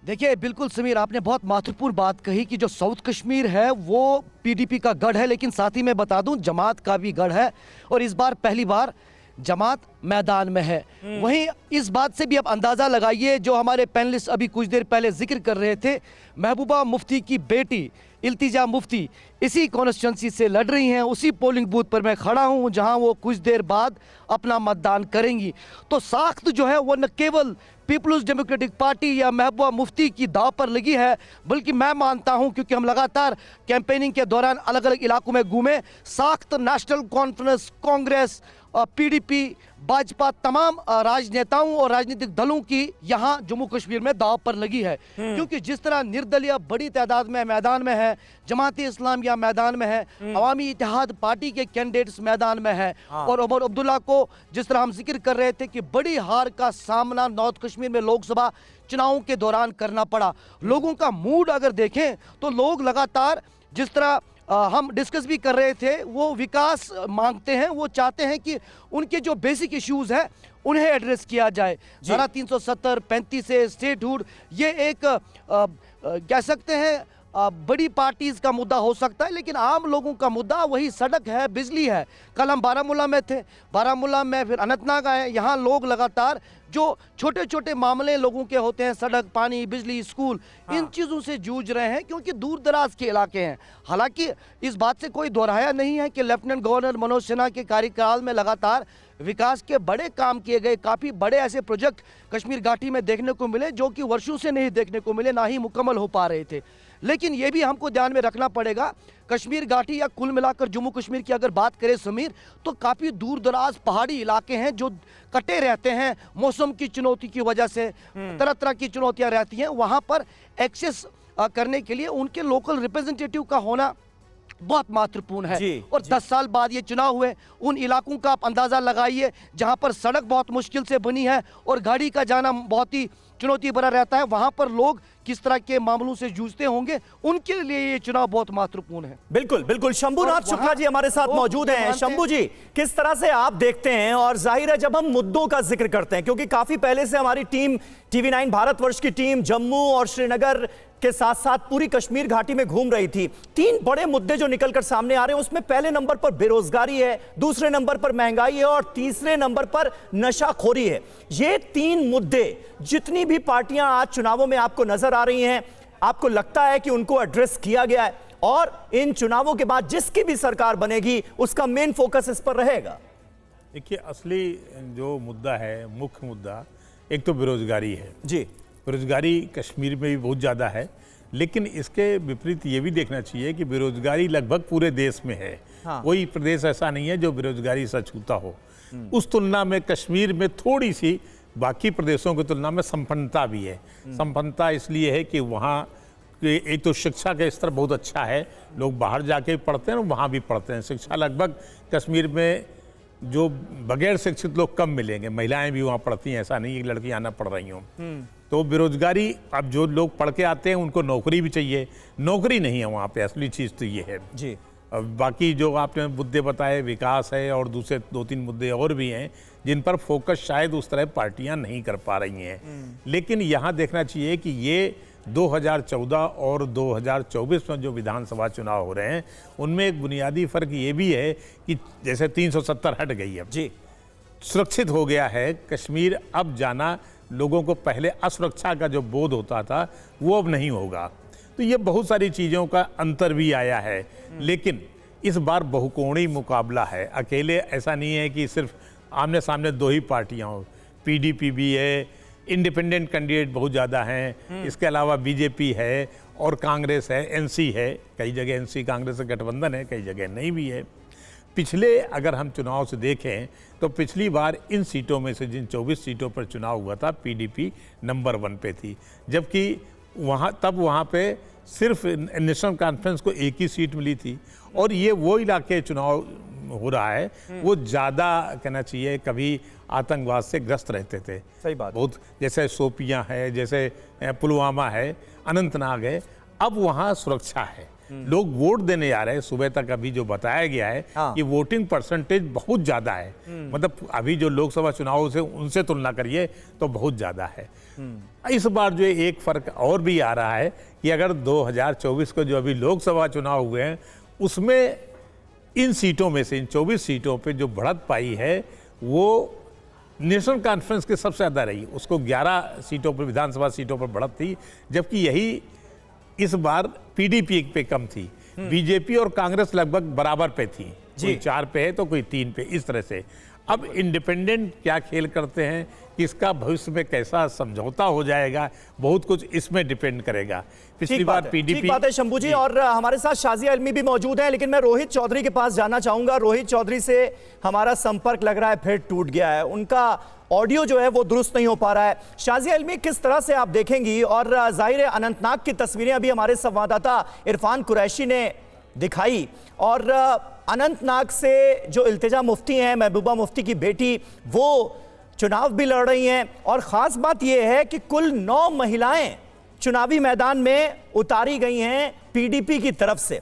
देखिए बिल्कुल समीर, आपने बहुत महत्वपूर्ण बात कही कि जो साउथ कश्मीर है वो पीडीपी का गढ़ है, लेकिन साथ ही मैं बता दूं जमात का भी गढ़ है, और इस बार पहली बार जमात मैदान में है। वहीं इस बात से भी आप अंदाज़ा लगाइए, जो हमारे पैनलिस्ट अभी कुछ देर पहले जिक्र कर रहे थे, महबूबा मुफ्ती की बेटी इल्तिजा मुफ्ती इसी कॉन्स्टिट्यूंसी से लड़ रही हैं। उसी पोलिंग बूथ पर मैं खड़ा हूं जहां वो कुछ देर बाद अपना मतदान करेंगी। तो साख्त जो है वो न केवल पीपल्स डेमोक्रेटिक पार्टी या महबूबा मुफ्ती की दाव पर लगी है, बल्कि मैं मानता हूं, क्योंकि हम लगातार कैंपेनिंग के दौरान अलग अलग इलाकों में घूमे, साख्त नेशनल कॉन्फ्रेंस, कांग्रेस, पीडीपी, भाजपा, तमाम राजनेताओं और राजनीतिक दलों की यहां जम्मू कश्मीर में दाव पर लगी है। क्योंकि जिस तरह निर्दलीय बड़ी तादाद में मैदान में है, जमात इस्लामिया मैदान में है, अवामी इत्तेहाद पार्टी के कैंडिडेट्स मैदान में है, और उमर अब्दुल्ला को जिस तरह हम जिक्र कर रहे थे कि बड़ी हार का सामना नॉर्थ कश्मीर में लोकसभा चुनावों के दौरान करना पड़ा। लोगों का मूड अगर देखें तो लोग लगातार, जिस तरह हम डिस्कस भी कर रहे थे, वो विकास मांगते हैं, वो चाहते हैं कि उनके जो बेसिक इश्यूज हैं उन्हें एड्रेस किया जाए। धारा 370, 35 से स्टेटहुड, ये एक कह सकते हैं बड़ी पार्टीज का मुद्दा हो सकता है, लेकिन आम लोगों का मुद्दा वही सड़क है, बिजली है। कल हम बारामूला में थे, बारामूला में फिर अनंतनाग आए, यहाँ लोग लगातार जो छोटे छोटे मामले लोगों के होते हैं, सड़क, पानी, बिजली, स्कूल, इन चीज़ों से जूझ रहे हैं, क्योंकि दूर दराज के इलाके हैं। हालांकि इस बात से कोई दोहराया नहीं है कि लेफ्टिनेंट गवर्नर मनोज सिन्हा के कार्यकाल में लगातार विकास के बड़े काम किए गए, काफ़ी बड़े ऐसे प्रोजेक्ट कश्मीर घाटी में देखने को मिले जो कि वर्षों से नहीं देखने को मिले, ना ही मुकम्मल हो पा रहे थे। लेकिन ये भी हमको ध्यान में रखना पड़ेगा, कश्मीर घाटी या कुल मिलाकर जम्मू कश्मीर की अगर बात करें समीर, तो काफ़ी दूर दराज पहाड़ी इलाके हैं जो कटे रहते हैं मौसम की चुनौती की वजह से, तरह तरह की चुनौतियां रहती हैं। वहाँ पर एक्सेस करने के लिए उनके लोकल रिप्रेजेंटेटिव का होना बहुत महत्वपूर्ण है। जी, और 10 साल बाद ये चुनाव हुए, उन इलाकों का आप अंदाजा लगाइए जहां पर सड़क बहुत मुश्किल से बनी है और गाड़ी का जाना बहुत ही चुनौती भरा रहता है, वहां पर लोग किस तरह के मामलों से जूझते होंगे, उनके लिए ये चुनाव बहुत महत्वपूर्ण है। बिल्कुल बिल्कुल। शंभुनाथ शुक्ला जी हमारे साथ मौजूद हैं। शंभू जी, किस तरह से आप देखते हैं? और जाहिर है जब हम मुद्दों का जिक्र करते हैं, क्योंकि काफी पहले से हमारी टीम TV9 भारतवर्ष की टीम जम्मू और श्रीनगर के साथ साथ पूरी कश्मीर घाटी में घूम रही थी, 3 बड़े मुद्दे जो निकलकर सामने आ रहे हैं उसमें पहले नंबर पर बेरोजगारी है, दूसरे नंबर पर महंगाई है और तीसरे नंबर पर नशाखोरी है। ये 3 मुद्दे जितनी भी पार्टियां आज चुनावों में आपको नजर आ रही हैं, आपको लगता है कि उनको एड्रेस किया गया है और इन चुनावों के बाद जिसकी भी सरकार बनेगी उसका मेन फोकस इस पर रहेगा? देखिए, असली जो मुद्दा है, मुख्य मुद्दा, एक तो बेरोजगारी है जी। बेरोजगारी कश्मीर में भी बहुत ज़्यादा है, लेकिन इसके विपरीत ये भी देखना चाहिए कि बेरोजगारी लगभग पूरे देश में है। हाँ। कोई प्रदेश ऐसा नहीं है जो बेरोजगारी से छूता हो। उस तुलना में कश्मीर में थोड़ी सी बाकी प्रदेशों की तुलना में संपन्नता भी है। संपन्नता इसलिए है कि वहाँ एक तो शिक्षा का स्तर बहुत अच्छा है, लोग बाहर जाके पढ़ते हैं और वहाँ भी पढ़ते हैं। शिक्षा लगभग कश्मीर में जो बगैर शिक्षित लोग कम मिलेंगे, महिलाएं भी वहाँ पढ़ती हैं, ऐसा नहीं है कि लड़कियां ना पढ़ रही हों। तो बेरोजगारी, अब जो लोग पढ़ के आते हैं उनको नौकरी भी चाहिए, नौकरी नहीं है वहाँ पे, असली चीज़ तो ये है जी। अब बाकी जो आपने मुद्दे बताए, विकास है और दूसरे 2-3 मुद्दे और भी हैं जिन पर फोकस शायद उस तरह पार्टियां नहीं कर पा रही हैं। लेकिन यहाँ देखना चाहिए कि ये 2014 और 2024 में जो विधानसभा चुनाव हो रहे हैं उनमें एक बुनियादी फ़र्क ये भी है कि जैसे 370 हट गई है जी, सुरक्षित हो गया है कश्मीर। अब जाना, लोगों को पहले असुरक्षा का जो बोध होता था वो अब नहीं होगा। तो ये बहुत सारी चीज़ों का अंतर भी आया है। लेकिन इस बार बहुकोणीय मुकाबला है, अकेले ऐसा नहीं है कि सिर्फ आमने सामने 2 ही पार्टियां हो। PDP भी है, इंडिपेंडेंट कैंडिडेट बहुत ज़्यादा हैं, इसके अलावा BJP है और कांग्रेस है, NC है। कई जगह NC कांग्रेस से गठबंधन है, कई जगह नहीं भी है। पिछले अगर हम चुनाव से देखें तो पिछली बार इन सीटों में से जिन 24 सीटों पर चुनाव हुआ था PDP नंबर 1 पे थी, जबकि वहाँ पे सिर्फ नेशनल कॉन्फ्रेंस को 1 ही सीट मिली थी। और ये वो इलाके चुनाव हो रहा है वो ज़्यादा कहना चाहिए कभी आतंकवाद से ग्रस्त रहते थे। सही बात। बहुत, जैसे शोपियां है, जैसे पुलवामा है, अनंतनाग है, अब वहाँ सुरक्षा है, लोग वोट देने आ रहे हैं। सुबह तक अभी जो बताया गया है कि वोटिंग परसेंटेज बहुत ज़्यादा है, मतलब अभी जो लोकसभा चुनावों से उनसे तुलना करिए तो बहुत ज़्यादा है। इस बार जो एक फ़र्क और भी आ रहा है कि अगर 2024 को जो अभी लोकसभा चुनाव हुए हैं उसमें इन सीटों में से, इन 24 सीटों पे जो बढ़त पाई है वो नेशनल कॉन्फ्रेंस के सबसे ज़्यादा रही। उसको 11 सीटों पर, विधानसभा सीटों पर बढ़त थी, जबकि यही इस बार PDP पे कम थी। BJP और कांग्रेस लगभग बराबर पे थी, कोई 4 पे है तो कोई 3 पे, इस तरह से। अब इंडिपेंडेंट क्या खेल करते हैं, किसका भविष्य में कैसा समझौता हो जाएगा, बहुत कुछ इसमें डिपेंड करेगा। पिछली बार PDP। ठीक बात है शंभू जी। और हमारे साथ शाजिया इल्मी भी मौजूद हैं, लेकिन मैं रोहित चौधरी के पास जाना चाहूंगा। रोहित चौधरी से हमारा संपर्क लग रहा है फिर टूट गया है, उनका ऑडियो जो है वो दुरुस्त नहीं हो पा रहा है। शाजिया इल्मी, किस तरह से आप देखेंगी? और जाहिर है अनंतनाग की तस्वीरें अभी हमारे संवाददाता इरफान कुरैशी ने दिखाई, और अनंतनाग से जो इल्तिजा मुफ्ती हैं, महबूबा मुफ्ती की बेटी, वो चुनाव भी लड़ रही हैं। और ख़ास बात यह है कि कुल 9 महिलाएं चुनावी मैदान में उतारी गई हैं PDP की तरफ से।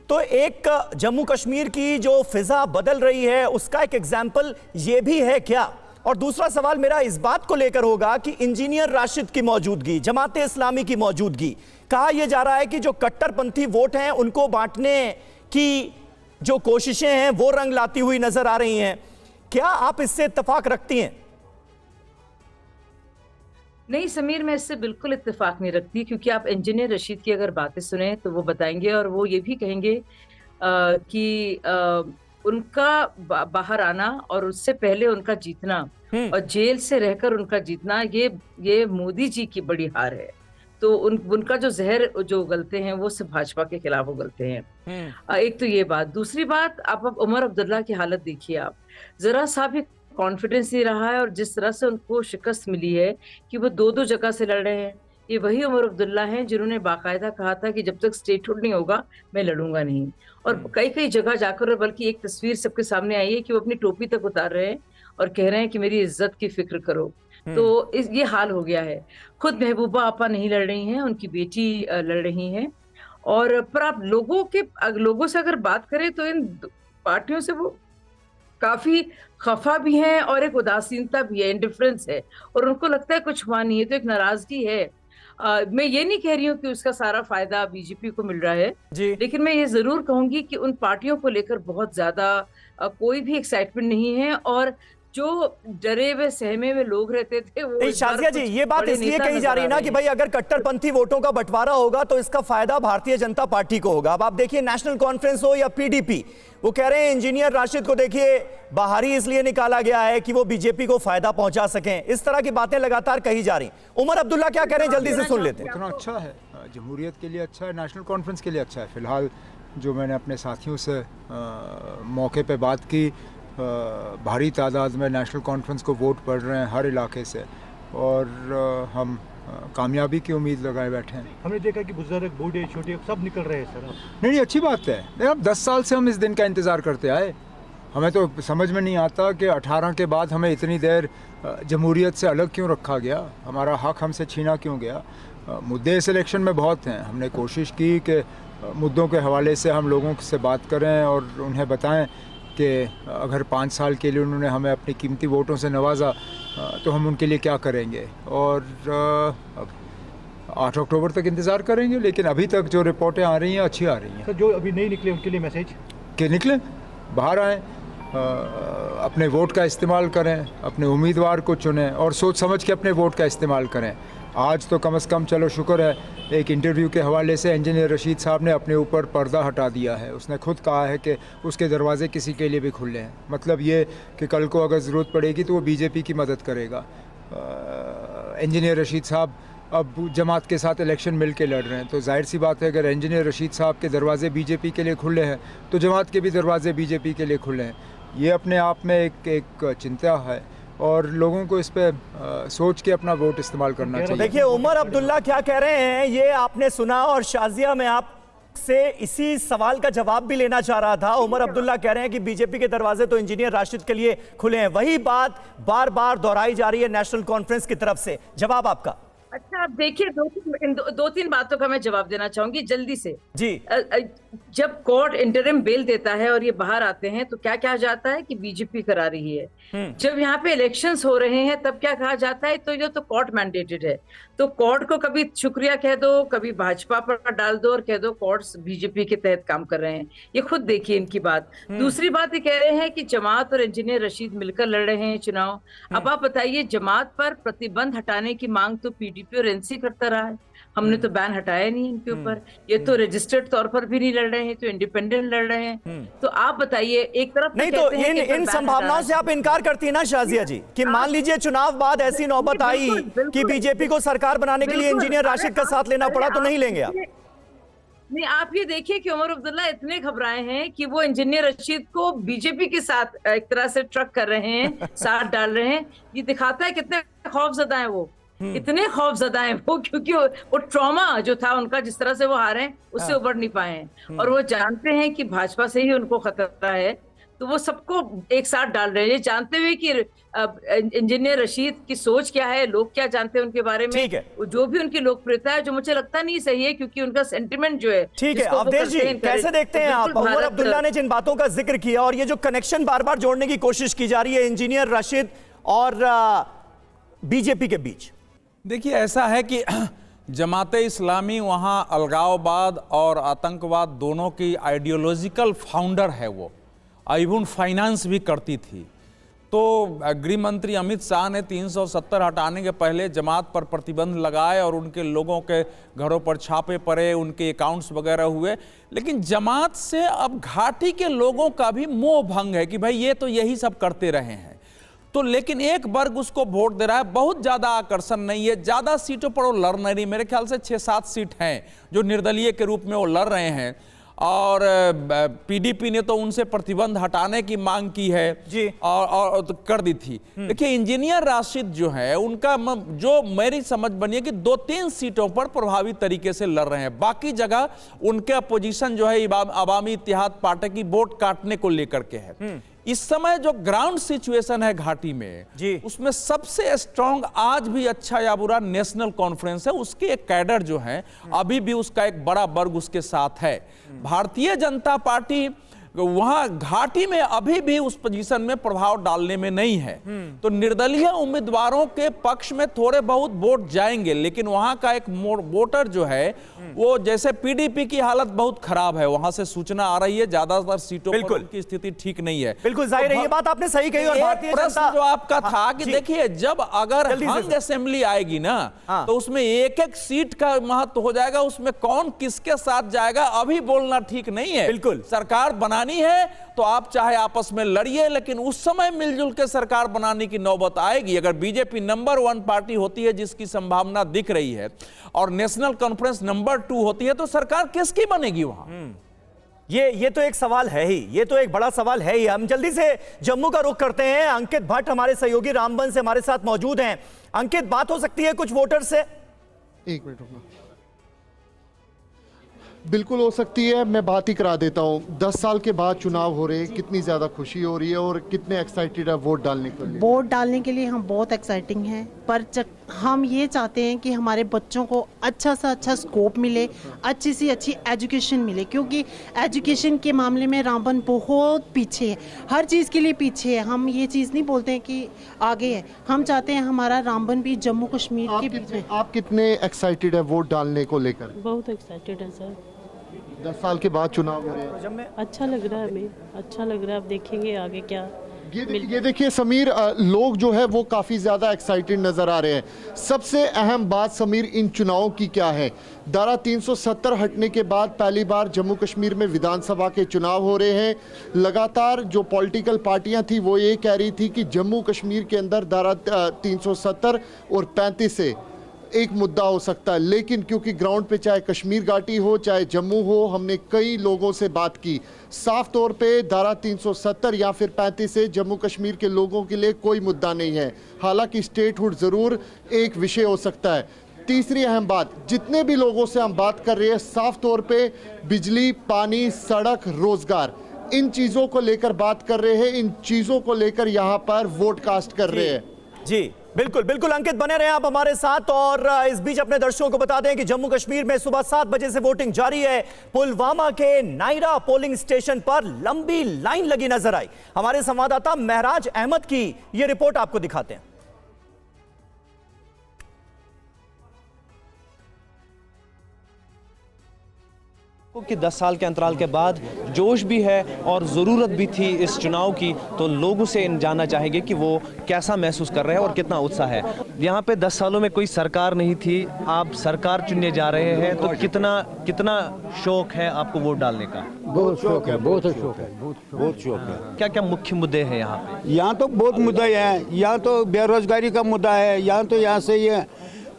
तो एक जम्मू कश्मीर की जो फिजा बदल रही है उसका एक एग्जाम्पल ये भी है क्या? और दूसरा सवाल मेरा इस बात को लेकर होगा कि इंजीनियर राशिद की मौजूदगी, जमाते इस्लामी की मौजूदगी, कहा यह जा रहा है कि जो कट्टरपंथी वोट हैं उनको बांटने की जो कोशिशें हैं वो रंग लाती हुई नजर आ रही हैं। क्या आप इससे इत्तेफाक रखती हैं? नहीं समीर, मैं इससे बिल्कुल इत्तेफाक नहीं रखती, क्योंकि आप इंजीनियर रशीद की अगर बातें सुने तो वो बताएंगे और वो ये भी कहेंगे कि उनका बाहर आना और उससे पहले उनका जीतना और जेल से रहकर उनका जीतना, ये मोदी जी की बड़ी हार है। तो उनका जो जहर जो उगलते हैं वो सिर्फ भाजपा के खिलाफ उगलते हैं। एक तो ये बात। दूसरी बात, आप अब उमर अब्दुल्ला की हालत देखिए, आप जरा सा भी कॉन्फिडेंस नहीं रहा है, और जिस तरह से उनको शिकस्त मिली है कि वो 2-2 जगह से लड़ रहे हैं, ये वही उमर अब्दुल्ला हैं जिन्होंने बाकायदा कहा था कि जब तक स्टेटहुड नहीं होगा मैं लड़ूंगा नहीं। और कई कई जगह जाकर, बल्कि एक तस्वीर सबके सामने आई है कि वो अपनी टोपी तक उतार रहे हैं और कह रहे हैं कि मेरी इज्जत की फिक्र करो। तो ये हाल हो गया है। खुद महबूबा आपा नहीं लड़ रही हैं, उनकी बेटी लड़ रही हैं। और पर आप लोगों से अगर बात करें तो इन पार्टियों से वो काफी खफा भी हैं और एक उदासीनता भी है, इंडिफरेंस है, और उनको लगता है कुछ हुआ नहीं है, तो एक नाराजगी है। मैं ये नहीं कह रही हूँ कि उसका सारा फायदा बीजेपी को मिल रहा है जी। लेकिन मैं ये जरूर कहूंगी कि उन पार्टियों को लेकर बहुत ज्यादा कोई भी एक्साइटमेंट नहीं है, और जो डरे हुए सहमे हुए लोग रहते थे वो शाजिया जी, ये बात इसलिए कही जा रही है ना कि भाई अगर कट्टरपंथी वोटों का बंटवारा होगा तो इसका फायदा भारतीय जनता पार्टी को होगा। अब आप देखिए नेशनल कॉन्फ्रेंस हो या पीडीपी, वो कह रहे हैं इंजीनियर राशिद को देखिए बाहरी इसलिए निकाला गया है कि वो बीजेपी को फायदा पहुंचा सकें। इस तरह की बातें लगातार कही जा रही। उमर अब्दुल्ला क्या कह रहे हैं, जल्दी से सुन लेते हैं। इतना अच्छा है, जमहूरियत के लिए अच्छा है, नेशनल कॉन्फ्रेंस के लिए अच्छा है। फिलहाल जो मैंने अपने साथियों से मौके पे बात की, भारी तादाद में नेशनल कॉन्फ्रेंस को वोट पड़ रहे हैं हर इलाके से, और हम कामयाबी की उम्मीद लगाए बैठे हैं। हमने देखा कि बुजुर्ग बूढ़े छोटे सब निकल रहे हैं सर। नहीं, अच्छी बात है। अब 10 साल से हम इस दिन का इंतज़ार करते आए। हमें तो समझ में नहीं आता कि 18 के बाद हमें इतनी देर जमहूरियत से अलग क्यों रखा गया, हमारा हक हमसे छीना क्यों गया। मुद्दे इस इलेक्शन में बहुत हैं। हमने कोशिश की कि मुद्दों के हवाले से हम लोगों से बात करें और उन्हें बताएं कि अगर 5 साल के लिए उन्होंने हमें अपनी कीमती वोटों से नवाजा तो हम उनके लिए क्या करेंगे। और अब 8 अक्टूबर तक इंतज़ार करेंगे, लेकिन अभी तक जो रिपोर्टें आ रही हैं अच्छी आ रही हैं। सर, जो अभी नहीं निकले उनके लिए मैसेज कि निकलें, बाहर आएँ, अपने वोट का इस्तेमाल करें, अपने उम्मीदवार को चुनें और सोच समझ के अपने वोट का इस्तेमाल करें। आज तो कम से कम चलो शुक्र है, एक इंटरव्यू के हवाले से इंजीनियर रशीद साहब ने अपने ऊपर पर्दा हटा दिया है। उसने खुद कहा है कि उसके दरवाजे किसी के लिए भी खुले हैं। मतलब ये कि कल को अगर ज़रूरत पड़ेगी तो वो बीजेपी की मदद करेगा। इंजीनियर रशीद साहब अब जमात के साथ इलेक्शन मिल के लड़ रहे हैं, तो जाहिर सी बात है अगर इंजीनियर रशीद साहब के दरवाजे बीजेपी के लिए खुले हैं तो जमात के भी दरवाजे बीजेपी के लिए खुले हैं। ये अपने आप में एक चिंता है और लोगों को इस पे सोच के अपना वोट इस्तेमाल करना चाहिए। देखिए उमर अब्दुल्ला क्या कह रहे हैं ये आपने सुना, और शाजिया मैं आपसे इसी सवाल का जवाब भी लेना चाह रहा था। उमर अब्दुल्ला कह रहे हैं कि बीजेपी के दरवाजे तो इंजीनियर राशिद के लिए खुले हैं। वही बात बार बार दोहराई जा रही है नेशनल कॉन्फ्रेंस की तरफ से। जवाब आपका। अच्छा, आप देखिए, दो तीन बातों का मैं जवाब देना चाहूंगी जल्दी से जी। जब कोर्ट इंटरिम बेल देता है और ये बाहर आते हैं तो क्या कहा जाता है कि बीजेपी करा रही है। जब यहाँ पे इलेक्शंस हो रहे हैं तब क्या कहा जाता है, तो ये तो कोर्ट मैंडेटेड है, तो कोर्ट को कभी शुक्रिया कह दो, कभी भाजपा पर डाल दो और कह दो कोर्ट्स बीजेपी के तहत काम कर रहे हैं। ये खुद देखिए इनकी बात। दूसरी बात ये कह रहे हैं कि जमात और इंजीनियर रशीद मिलकर लड़ रहे हैं चुनाव। अब आप बताइए, जमात पर प्रतिबंध हटाने की मांग तो पीडीपी और एनसी करता रहा है, हमने तो बैन हटाया नहीं इनके ऊपर। ये तो रजिस्टर्ड तौर पर भी नहीं लड़ रहे हैं, तो इंडिपेंडेंट लड़ रहे हैं। तो आप बताइए, एक तरफ नहीं तो इन संभावनाओं से आप इनकार करती है ना शाजिया जी कि मान लीजिए चुनाव बाद ऐसी नौबत आई कि बीजेपी को सरकार बनाने के लिए इंजीनियर राशिद का साथ लेना पड़ा, तो नहीं लेंगे आप? नहीं, आप ये देखिए कि उमर अब्दुल्ला इतने घबराए हैं कि वो इंजीनियर रशीद को बीजेपी के साथ एक तरह से ट्रक कर रहे हैं, साथ डाल रहे हैं। ये दिखाता है कितने खौफजदा है वो, इतने खौफजदा है वो, क्योंकि वो ट्रॉमा जो था उनका, जिस तरह से वो हारे हैं उससे उबर नहीं पाए हैं, और वो जानते हैं कि भाजपा से ही उनको खतरा है, तो वो सबको एक साथ डाल रहे हैं। ये जानते हुए कि इंजीनियर रशीद की सोच क्या है, लोग क्या जानते हैं उनके बारे में, जो भी उनकी लोकप्रियता है, जो मुझे लगता नहीं सही है, क्योंकि उनका सेंटिमेंट जो है। ठीक है अवधेश जी, कैसे देखते हैं आप उमर अब्दुल्ला ने जिन बातों का जिक्र किया और ये जो कनेक्शन बार बार जोड़ने की कोशिश की जा रही है इंजीनियर राशिद और बीजेपी के बीच? देखिए, ऐसा है कि जमाते इस्लामी वहाँ अलगाववाद और आतंकवाद दोनों की आइडियोलॉजिकल फाउंडर है वो, इवन फाइनेंस भी करती थी। तो गृह मंत्री अमित शाह ने 370 हटाने के पहले जमात पर प्रतिबंध लगाए और उनके लोगों के घरों पर छापे पड़े, उनके अकाउंट्स वगैरह हुए। लेकिन जमात से अब घाटी के लोगों का भी मोह भंग है कि भाई ये तो यही सब करते रहे हैं, तो लेकिन एक वर्ग उसको वोट दे रहा है। बहुत ज़्यादा आकर्षण नहीं है, ज़्यादा सीटों पर वो लड़ नहीं रही। मेरे ख्याल से 6-7 सीट हैं जो निर्दलीय के रूप में वो लड़ रहे हैं। और पीडीपी ने तो उनसे प्रतिबंध हटाने की मांग की है जी और तो कर दी थी। देखिए इंजीनियर राशिद जो है उनका जो मेरी समझ बनी है कि 2-3 सीटों पर प्रभावी तरीके से लड़ रहे हैं, बाकी जगह उनके अपोजिशन जो है अवामी इत्तेहाद पार्टी की वोट काटने को लेकर के है। इस समय जो ग्राउंड सिचुएशन है घाटी में जी, उसमें सबसे स्ट्रांग आज भी अच्छा या बुरा नेशनल कॉन्फ्रेंस है, उसके एक कैडर जो है अभी भी उसका एक बड़ा वर्ग उसके साथ है। भारतीय जनता पार्टी वहां घाटी में अभी भी उस पोजीशन में प्रभाव डालने में नहीं है, तो निर्दलीय उम्मीदवारों के पक्ष में थोड़े बहुत वोट जाएंगे, लेकिन वहां का एक वोटर जो है वो जैसे पीडीपी की हालत बहुत खराब है, वहां से सूचना आ रही है ज्यादातर सीटों पर उनकी स्थिति ठीक नहीं है। बिल्कुल जाहिर है, ये बात आपने सही कही। और भारतीय प्रश्न जो आपका था कि देखिए जब अगर हंग असेंबली आएगी ना तो उसमें एक एक सीट का महत्व हो जाएगा, उसमें कौन किसके साथ जाएगा अभी बोलना ठीक नहीं है। बिल्कुल सरकार बनानी है तो आप चाहे आपस में लड़िए, लेकिन उस समय मिलजुल के सरकार बनाने की नौबत आएगी। अगर बीजेपी नंबर 1 पार्टी होती है जिसकी संभावना दिख रही है और नेशनल कॉन्फ्रेंस नंबर 2 होती है तो सरकार किसकी बनेगी वहां? ये तो एक सवाल है ही, ये तो एक बड़ा सवाल है ही। हम जल्दी से जम्मू का रुख करते हैं। अंकित भट्ट हमारे सहयोगी रामबन से हमारे साथ मौजूद हैं। अंकित, बात हो सकती है कुछ वोटर से? एक मिनट रुकना। बिल्कुल हो सकती है, मैं बात ही करा देता हूँ। 10 साल के बाद चुनाव हो रहे हैं, कितनी ज़्यादा खुशी हो रही है और कितने एक्साइटेड है वोट डालने के लिए? वोट डालने के लिए हम बहुत एक्साइटिंग हैं, पर हम ये चाहते हैं कि हमारे बच्चों को अच्छा सा अच्छा स्कोप मिले, अच्छी सी अच्छी एजुकेशन मिले, क्योंकि एजुकेशन के मामले में रामबन बहुत पीछे है, हर चीज़ के लिए पीछे है। हम ये चीज़ नहीं बोलते हैं कि आगे है, हम चाहते हैं हमारा रामबन भी जम्मू कश्मीर के पीछे। आप कितने एक्साइटेड है वोट डालने को लेकर? बहुत एक्साइटेड है सर। 10 साल के बाद चुनाव हो रहे हैं, अच्छा लग रहा है, हमें अच्छा लग रहा है। अब देखेंगे आगे क्या। ये देखिए समीर, लोग जो है वो काफ़ी ज़्यादा एक्साइटेड नज़र आ रहे हैं। सबसे अहम बात समीर इन चुनावों की क्या है? धारा 370 हटने के बाद पहली बार जम्मू कश्मीर में विधानसभा के चुनाव हो रहे हैं। लगातार जो पॉलिटिकल पार्टियां थी वो ये कह रही थी कि जम्मू कश्मीर के अंदर धारा 370 और 35 से एक मुद्दा हो सकता है, लेकिन क्योंकि ग्राउंड पे चाहे कश्मीर घाटी हो चाहे जम्मू हो, हमने कई लोगों से बात की, साफ तौर पे धारा 370 या फिर 35 से जम्मू कश्मीर के लोगों के लिए कोई मुद्दा नहीं है। हालांकि स्टेटहुड ज़रूर एक विषय हो सकता है। तीसरी अहम बात, जितने भी लोगों से हम बात कर रहे हैं, साफ तौर पे बिजली, पानी, सड़क, रोजगार, इन चीज़ों को लेकर बात कर रहे हैं, इन चीज़ों को लेकर यहाँ पर वोट कास्ट कर रहे हैं। जी बिल्कुल बिल्कुल अंकित, बने रहे आप हमारे साथ। और इस बीच अपने दर्शकों को बता दें कि जम्मू कश्मीर में सुबह 7 बजे से वोटिंग जारी है। पुलवामा के नायरा पोलिंग स्टेशन पर लंबी लाइन लगी नजर आई। हमारे संवाददाता महराज अहमद की यह रिपोर्ट आपको दिखाते हैं। कि 10 साल के अंतराल के बाद जोश भी है और ज़रूरत भी थी इस चुनाव की, तो लोगों से जानना चाहेंगे कि वो कैसा महसूस कर रहे हैं और कितना उत्साह है। यहाँ पे 10 सालों में कोई सरकार नहीं थी, आप सरकार चुनने जा रहे हैं, तो कितना शौक है आपको वोट डालने का? बहुत शौक है, बहुत शौक है, बहुत शौक है। क्या क्या मुख्य मुद्दे हैं यहाँ पे? यहाँ तो बहुत मुद्दे हैं। यहाँ तो बेरोजगारी का मुद्दा है, यहाँ से ये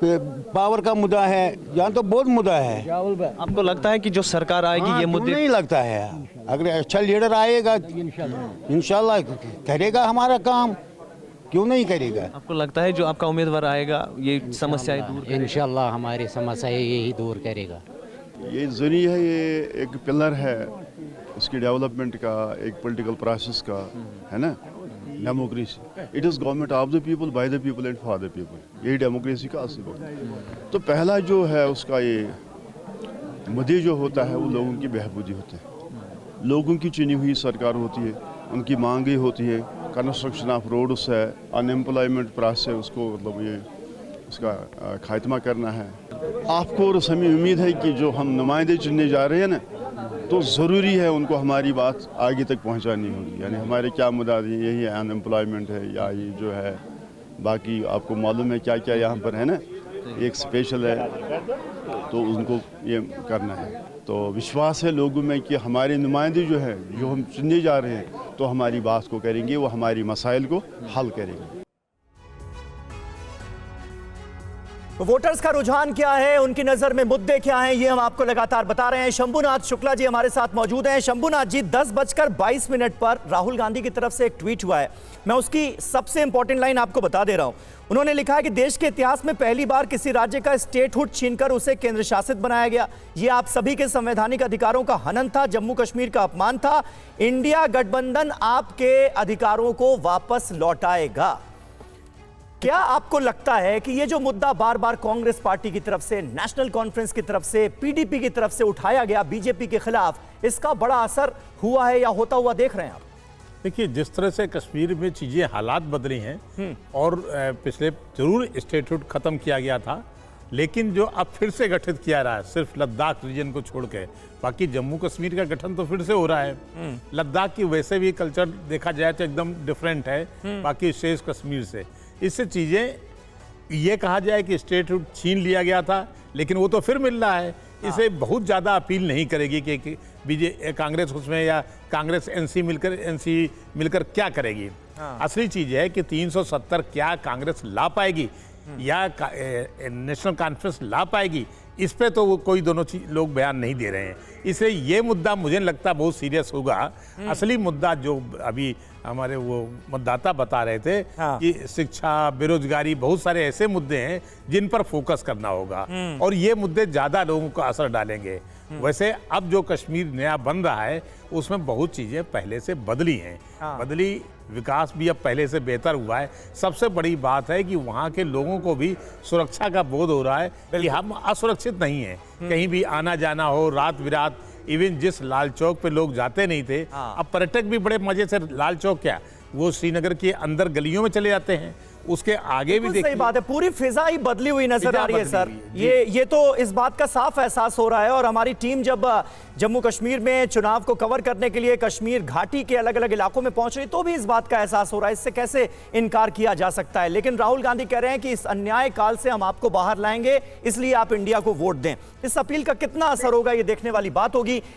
पावर का मुद्दा है, यहाँ तो बहुत मुद्दा है। आपको लगता है कि जो सरकार आएगी ये मुद्दे? नहीं लगता है, अगर अच्छा लीडर आएगा इंशाल्लाह करेगा हमारा काम, क्यों नहीं करेगा? आपको लगता है जो आपका उम्मीदवार आएगा ये समस्याएं दूर? इंशाल्लाह हमारी समस्याएं यही दूर करेगा। ये जरिए है, ये एक पिलर है इसकी डेवलपमेंट का, एक पॉलिटिकल प्रोसेस का, है ना, democracy. It is government of the people, by the people and for the people, यही डेमोक्रेसी का असली है। तो पहला जो है उसका ये मुद्दे जो होता है वो लोगों की बहबूदी होते हैं, लोगों की चुनी हुई सरकार होती है, उनकी मांगे होती है, कंस्ट्रक्शन ऑफ रोड्स है, अनएम्प्लॉयमेंट प्रोसेस है, उसको मतलब ये उसका खात्मा करना है। आपको और हमें उम्मीद है कि जो हम नुमाइंदे चुनने जा रहे हैं ना, तो ज़रूरी है उनको हमारी बात आगे तक पहुंचानी होगी। यानी हमारे क्या मुद्दा यही है, अनएम्प्लॉयमेंट है या ये जो है, बाकी आपको मालूम है क्या क्या यहाँ पर है ना, एक स्पेशल है, तो उनको ये करना है। तो विश्वास है लोगों में कि हमारे नुमाइंदे जो है, जो हम चुनने जा रहे हैं, तो हमारी बात को करेंगे, वो हमारी मसाइल को हल करेंगे। वोटर्स का रुझान क्या है, उनकी नजर में मुद्दे क्या हैं, ये हम आपको लगातार बता रहे हैं। शंभुनाथ शुक्ला जी हमारे साथ मौजूद हैं। शंभुनाथ जी, 10:22 पर राहुल गांधी की तरफ से एक ट्वीट हुआ है, मैं उसकी सबसे इंपॉर्टेंट लाइन आपको बता दे रहा हूं। उन्होंने लिखा है कि देश के इतिहास में पहली बार किसी राज्य का स्टेटहुड छीनकर उसे केंद्र शासित बनाया गया। यह आप सभी के संवैधानिक अधिकारों का हनन था, जम्मू कश्मीर का अपमान था। इंडिया गठबंधन आपके अधिकारों को वापस लौटाएगा। क्या आपको लगता है कि ये जो मुद्दा बार बार कांग्रेस पार्टी की तरफ से, नेशनल कॉन्फ्रेंस की तरफ से, पीडीपी की तरफ से उठाया गया बीजेपी के खिलाफ, इसका बड़ा असर हुआ है या होता हुआ देख रहे हैं आप? देखिए, जिस तरह से कश्मीर में चीज़ें हालात बदली हैं और पिछले जरूर स्टेटहुड खत्म किया गया था, लेकिन जो अब फिर से गठित किया रहा है सिर्फ लद्दाख रीजन को छोड़ के, बाकी जम्मू कश्मीर का गठन तो फिर से हो रहा है। लद्दाख की वैसे भी कल्चर देखा जाए तो एकदम डिफरेंट है बाकी शेष कश्मीर से। इससे चीज़ें ये कहा जाए कि स्टेटहुड छीन लिया गया था, लेकिन वो तो फिर मिल रहा है। इसे बहुत ज़्यादा अपील नहीं करेगी कि कांग्रेस उसमें या कांग्रेस एनसी मिलकर क्या करेगी। असली चीज़ है कि 370 क्या कांग्रेस ला पाएगी या नेशनल कॉन्फ्रेंस ला पाएगी, इस पे तो वो कोई दोनों लोग बयान नहीं दे रहे हैं। इसलिए ये मुद्दा मुझे लगता बहुत सीरियस होगा। असली मुद्दा जो अभी हमारे वो मतदाता बता रहे थे कि शिक्षा, बेरोजगारी, बहुत सारे ऐसे मुद्दे हैं जिन पर फोकस करना होगा और ये मुद्दे ज़्यादा लोगों को असर डालेंगे। वैसे अब जो कश्मीर नया बन रहा है उसमें बहुत चीज़ें पहले से बदली हैं, बदली, विकास भी अब पहले से बेहतर हुआ है। सबसे बड़ी बात है कि वहाँ के लोगों को भी सुरक्षा का बोध हो रहा है कि हम असुरक्षित नहीं हैं। कहीं भी आना जाना हो, रात बिरात, इवन जिस लाल चौक पे लोग जाते नहीं थे, अब पर्यटक भी बड़े मजे से, लाल चौक क्या, वो श्रीनगर के अंदर गलियों में चले जाते हैं, उसके आगे भी देखिए। सही बात है, पूरी फिजा ही बदली हुई नजर आ रही है सर। ये तो इस बात का साफ एहसास हो रहा है। और हमारी टीम जब जम्मू कश्मीर में चुनाव को कवर करने के लिए कश्मीर घाटी के अलग अलग इलाकों में पहुंच रही, तो भी इस बात का एहसास हो रहा है। इससे कैसे इनकार किया जा सकता है। लेकिन राहुल गांधी कह रहे हैं कि इस अन्याय काल से हम आपको बाहर लाएंगे, इसलिए आप इंडिया को वोट दें। इस अपील का कितना असर होगा ये देखने वाली बात होगी।